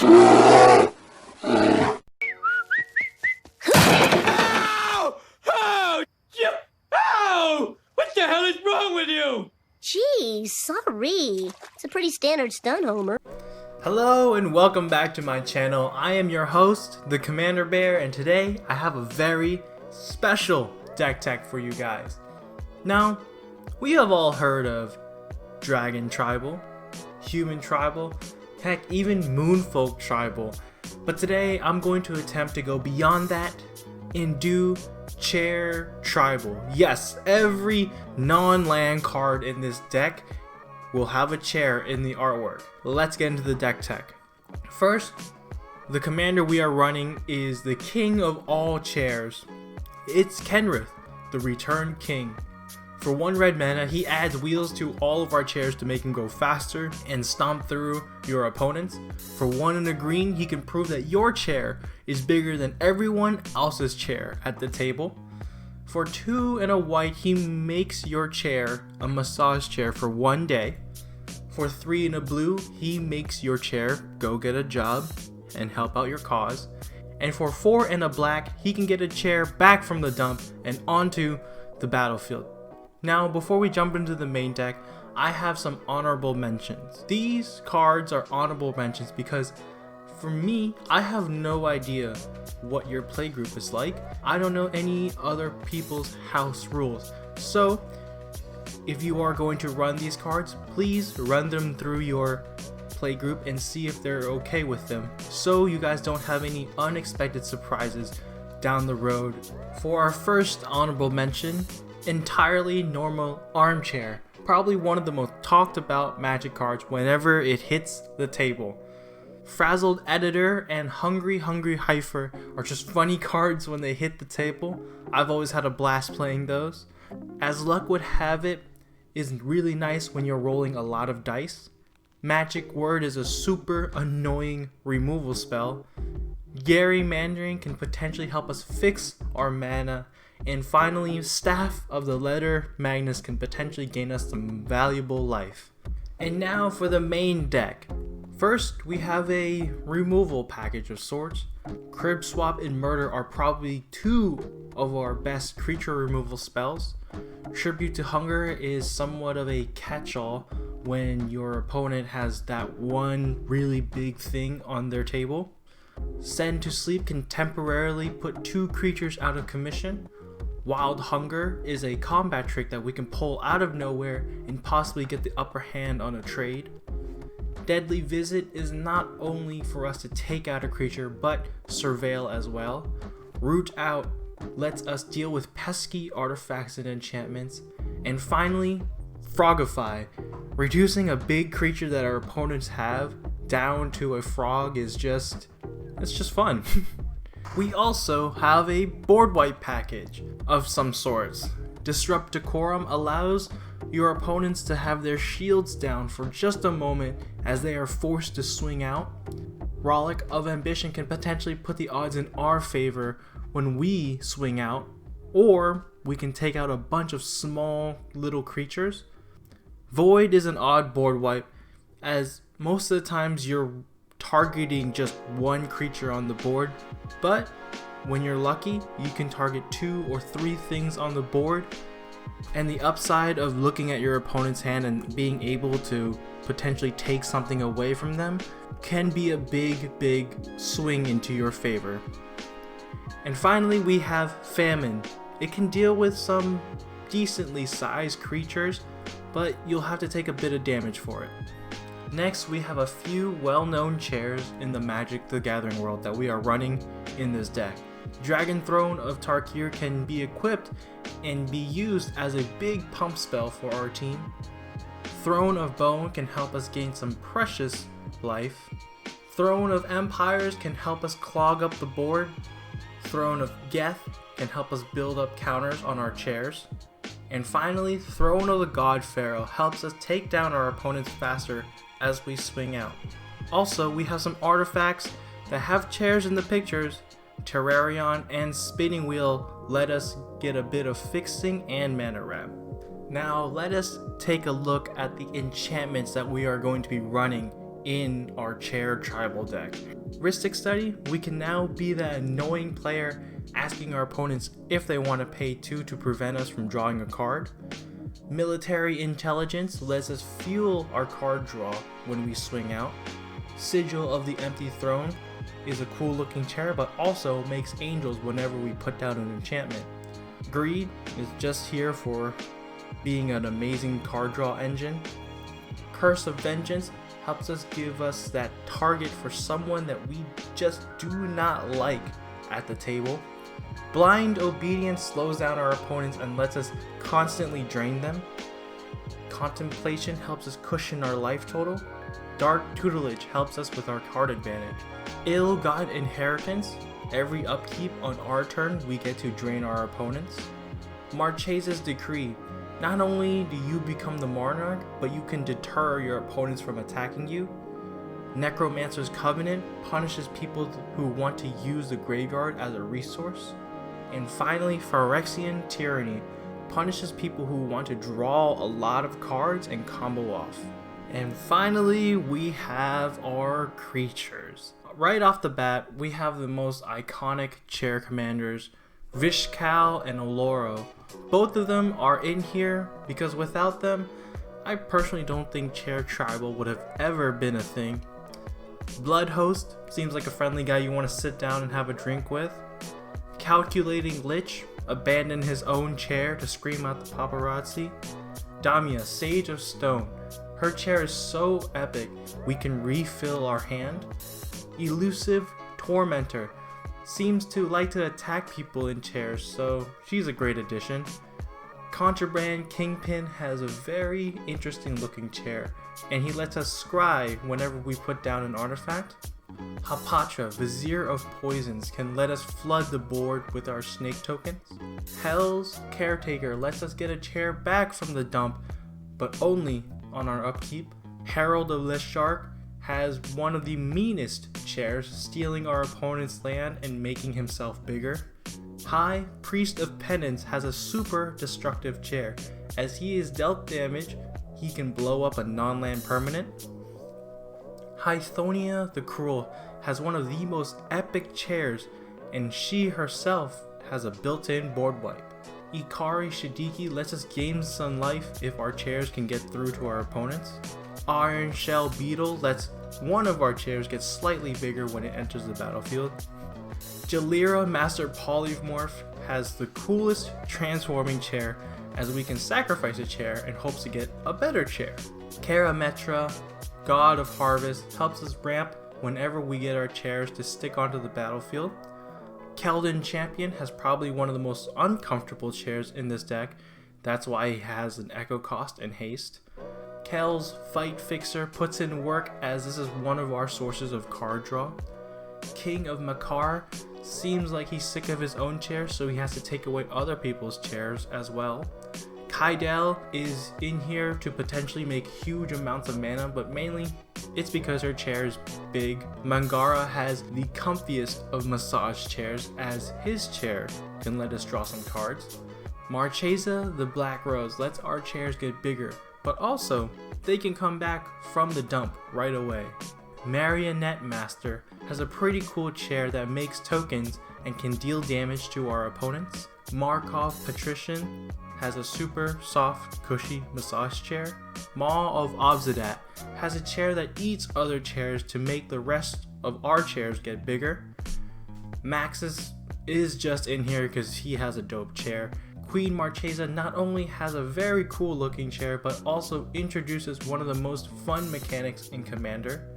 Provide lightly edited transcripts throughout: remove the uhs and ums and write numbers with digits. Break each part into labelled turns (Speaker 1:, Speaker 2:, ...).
Speaker 1: What the hell is wrong with you?
Speaker 2: Gee, sorry. It's a pretty standard stun, Homer.
Speaker 3: Hello and welcome back to my channel. I am your host, the Commander Bear, and today I have a very special deck tech for you guys. Now, we have all heard of Dragon Tribal, Human Tribal, heck, even Moonfolk Tribal. But today I'm going to attempt to go beyond that and do Chair Tribal. Yes, every non-land card in this deck will have a chair in the artwork. Let's get into the deck tech. First, the commander we are running is the king of all chairs. It's Kenrith, the Returned King. For 1 red mana, he adds wheels to all of our chairs to make him go faster and stomp through your opponents. For 1 and a green, he can prove that your chair is bigger than everyone else's chair at the table. For 2 and a white, he makes your chair a massage chair for 1 day. For 3 and a blue, he makes your chair go get a job and help out your cause. And for 4 and a black, he can get a chair back from the dump and onto the battlefield. Now, before we jump into the main deck, I have some honorable mentions. These cards are honorable mentions because for me, I have no idea what your playgroup is like. I don't know any other people's house rules. So, if you are going to run these cards, please run them through your playgroup and see if they're okay with them, so you guys don't have any unexpected surprises down the road. For our first honorable mention, entirely normal armchair. Probably one of the most talked about Magic cards whenever it hits the table. Frazzled Editor and Hungry Heifer are just funny cards when they hit the table. I've always had a blast playing those. As Luck Would Have It is really nice when you're rolling a lot of dice. Magic Word is a super annoying removal spell. Gerrymandering can potentially help us fix our mana. And finally, Staff of the Letter Magnus can potentially gain us some valuable life. And now for the main deck. First, we have a removal package of sorts. Crib Swap and Murder are probably 2 of our best creature removal spells. Tribute to Hunger is somewhat of a catch-all when your opponent has that one really big thing on their table. Send to Sleep can temporarily put 2 creatures out of commission. Wild Hunger is a combat trick that we can pull out of nowhere and possibly get the upper hand on a trade. Deadly Visit is not only for us to take out a creature, but surveil as well. Root Out lets us deal with pesky artifacts and enchantments. And finally, Frogify. Reducing a big creature that our opponents have down to a frog is just fun. We also have a board wipe package of some sorts. Disrupt Decorum allows your opponents to have their shields down for just a moment as they are forced to swing out. Rollick of Ambition can potentially put the odds in our favor when we swing out, or we can take out a bunch of small little creatures. Void is an odd board wipe, as most of the times you're targeting just 1 creature on the board, but when you're lucky, you can target 2 or 3 things on the board. And the upside of looking at your opponent's hand and being able to potentially take something away from them can be a big swing into your favor. And finally, we have Famine. It can deal with some decently sized creatures, but you'll have to take a bit of damage for it. Next, we have a few well-known chairs in the Magic the Gathering world that we are running in this deck. Dragon Throne of Tarkir can be equipped and be used as a big pump spell for our team. Throne of Bone can help us gain some precious life. Throne of Empires can help us clog up the board. Throne of Geth can help us build up counters on our chairs. And finally, Throne of the God Pharaoh helps us take down our opponents faster as we swing out. Also, we have some artifacts that have chairs in the pictures. Terrarion and Spinning Wheel let us get a bit of fixing and mana wrap. Now let us take a look at the enchantments that we are going to be running in our chair tribal deck. Ristic Study, we can now be that annoying player asking our opponents if they want to pay 2 to prevent us from drawing a card. Military Intelligence lets us fuel our card draw when we swing out. Sigil of the Empty Throne is a cool looking chair, but also makes angels whenever we put down an enchantment. Greed is just here for being an amazing card draw engine. Curse of Vengeance helps us give us that target for someone that we just do not like at the table. Blind Obedience slows down our opponents and lets us constantly drain them. Contemplation helps us cushion our life total. Dark Tutelage helps us with our card advantage. Ill-Gotten Inheritance, every upkeep on our turn we get to drain our opponents. Marchesa's Decree, not only do you become the monarch, but you can deter your opponents from attacking you. Necromancer's Covenant punishes people who want to use the graveyard as a resource. And finally, Phyrexian Tyranny punishes people who want to draw a lot of cards and combo off. And finally, we have our creatures. Right off the bat, we have the most iconic chair commanders, Vishkal and Oloro. Both of them are in here because without them, I personally don't think chair tribal would have ever been a thing. Bloodhost seems like a friendly guy you want to sit down and have a drink with. Calculating Lich abandoned his own chair to scream out the paparazzi. Damia, Sage of Stone. Her chair is so epic we can refill our hand. Elusive Tormentor seems to like to attack people in chairs, so she's a great addition. Contraband Kingpin has a very interesting looking chair, and he lets us scry whenever we put down an artifact. Hapatra, Vizier of Poisons, can let us flood the board with our snake tokens. Hell's Caretaker lets us get a chair back from the dump, but only on our upkeep. Herald of Lishark has one of the meanest chairs, stealing our opponent's land and making himself bigger. High Priest of Penance has a super destructive chair. As he is dealt damage, he can blow up a non-land permanent. Hythonia the Cruel has one of the most epic chairs, and she herself has a built-in board wipe. Ikari Shidiki lets us gain some life if our chairs can get through to our opponents. Iron Shell Beetle lets one of our chairs get slightly bigger when it enters the battlefield. Jalira Master Polymorph has the coolest transforming chair, as we can sacrifice a chair in hopes to get a better chair. Karametra, God of Harvest, helps us ramp whenever we get our chairs to stick onto the battlefield. Keldon Champion has probably one of the most uncomfortable chairs in this deck, that's why he has an echo cost and haste. Kel's Fight Fixer puts in work, as this is one of our sources of card draw. King of Makar seems like he's sick of his own chair, so he has to take away other people's chairs as well. Kaidel is in here to potentially make huge amounts of mana, but mainly it's because her chair is big. Mangara has the comfiest of massage chairs, as his chair can let us draw some cards. Marchesa the Black Rose lets our chairs get bigger, but also they can come back from the dump right away. Marionette Master has a pretty cool chair that makes tokens and can deal damage to our opponents. Markov Patrician has a super soft, cushy massage chair. Maw of Obsidat has a chair that eats other chairs to make the rest of our chairs get bigger. Maxis is just in here because he has a dope chair. Queen Marchesa not only has a very cool looking chair, but also introduces one of the most fun mechanics in Commander.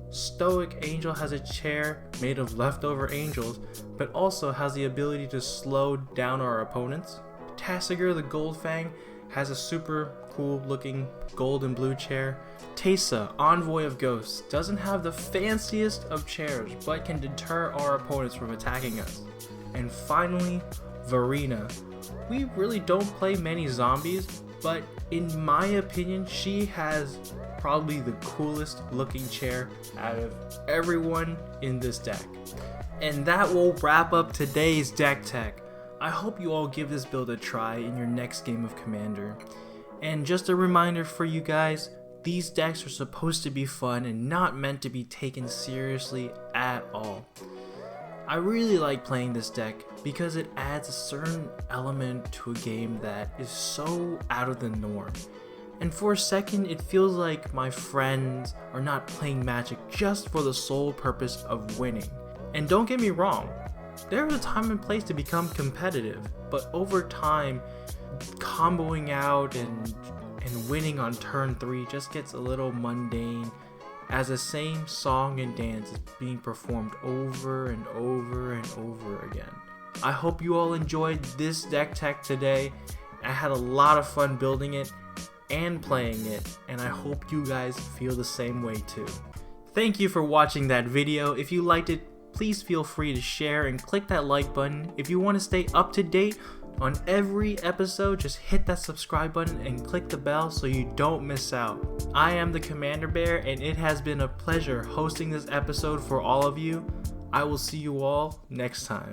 Speaker 3: Stoic Angel has a chair made of leftover angels, but also has the ability to slow down our opponents. Tassiger the Goldfang has a super cool looking gold and blue chair. Teysa, Envoy of Ghosts, doesn't have the fanciest of chairs, but can deter our opponents from attacking us. And finally, Varina. We really don't play many zombies, but in my opinion, she has probably the coolest looking chair out of everyone in this deck. And that will wrap up today's deck tech. I hope you all give this build a try in your next game of Commander. And just a reminder for you guys, These decks are supposed to be fun and not meant to be taken seriously at all. I really like playing this deck because it adds a certain element to a game that is so out of the norm. And for a second, it feels like my friends are not playing Magic just for the sole purpose of winning. And don't get me wrong, there is a time and place to become competitive, but over time, comboing out and winning on turn 3 just gets a little mundane, as the same song and dance is being performed over and over and over again. I hope you all enjoyed this deck tech today. I had a lot of fun building it and playing it, and I hope you guys feel the same way too. Thank you for watching that video. If you liked it, please feel free to share and click that like button. If you want to stay up to date on every episode, just hit that subscribe button and click the bell so you don't miss out. I am the Commander Bear, and it has been a pleasure hosting this episode for all of you. I will see you all next time.